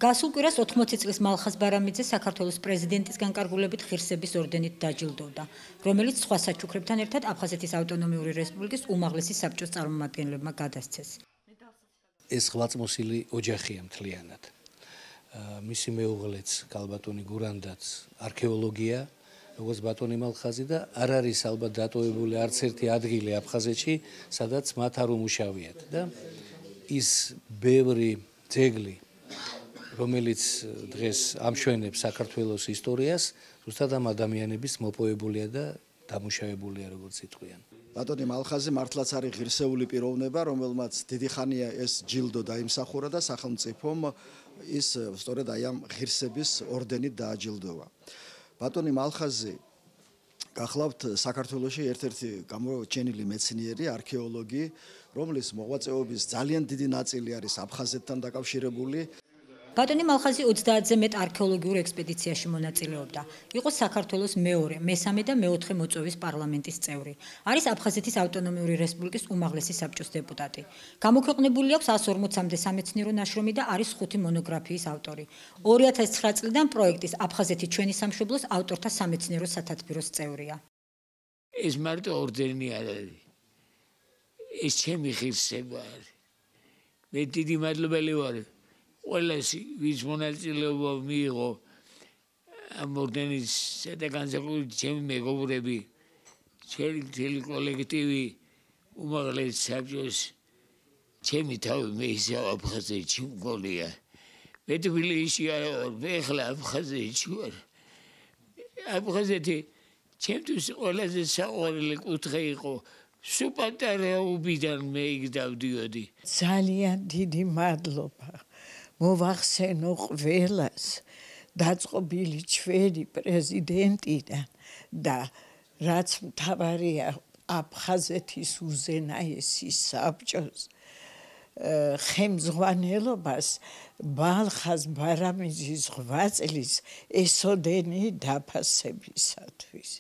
გასულ კვირას 80 წლის მალხაზ ბარამიძე საქართველოს პრეზიდენტის განკარგულებით ღირსების ორდენით დაჯილდოვდა, რომელიც სხვა საჩუქრებთან ერთად აფხაზეთის ავტონომიური რესპუბლიკის უმაღლესი საბჭოს წარმომადგენლებმა გადასცეს. ეს ღვაწმოსილი ოჯახია მთლიანად. მისი მეუღლეც კალბატონი გურანდაც არქეოლოგია, როგორც ბატონი მალხაზი და არ არის ალბათ დატოვებული არც ერთი ადგილი აფხაზეთში, სადაც მათ არ უმუშავიათ და ის ბევრი ძეგლი რომელიც დღეს ამშვენებს საქართველოს ისტორიას, ზუსტად ამ ადამიანების მოპოვებულია და დამუშავებულია, როგორც იტყვიან. ბატონი მალხაზი მართლაც არის ღირსეული პიროვნება, რომელმაც დიდი ხანია ეს ჯილდო დაიმსახურა და სახელმწიფომ ის სწორედ აი ამ ღირსების ორდენით დააჯილდოვა. ბატონი მალხაზი გახლავთ საქართველოში ერთ-ერთი გამოჩენილი მეცნიერი, არქეოლოგი, რომლის მოღვაწეობის ძალიან დიდი ნაწილი არის აფხაზეთთან დაკავშირებული. ბატონი მალხაზი 30-ზე მეტ არქეოლოგიურ ექსპედიციაში მონაწილეობდა. იყო საქართველოს მეორე, მესამე და მეოთხე მოწვევის პარლამენტის წევრი. არის აფხაზეთის ავტონომიური რესპუბლიკის უმაღლესი საბჭოს დეპუტატი. გამოქვეყნებული აქვს 140-მდე სამეცნიერო ნაშრომი და არის 5 მონოგრაფიის ავტორი. 2009 წლიდან პროექტის აფხაზეთი ჩვენი სამშობლოს ავტორთა სამეცნიერო სათათბიროს წევრია. ეს მარტო ორდენი არ არის. ეს ჩემი ღირსება არის. მე დიდი მადლობელი ვარ. ყველასი ვის მონაწილეობა მიიღო ამ ორდენის განსაკუთრებით ჩემი მეგობრები, ჩემი კოლექტივი, უმაღლესი საბჭოს, ჩემი თავი მე ისე აფხაზეთში მგონია. მე თბილისში არ ვარ, მე ახლა აფხაზეთში ვარ. აფხაზეთი ჩემთვის ყველაზე საყვარელი კუთხე იყო. სუპატარაობიდან მე იქ დავდიოდი. ძალიან დიდი მადლობა. მოვახსენო ყველას დაწყობილი ჩვენი პრეზიდენტიდან და რაც მთავარია აფხაზეთის უზენაესი საბჭოს ხელმძღვანელობას მალხაზ ბარამიძის ღვაწლის ესოდენი დაფასებისათვის.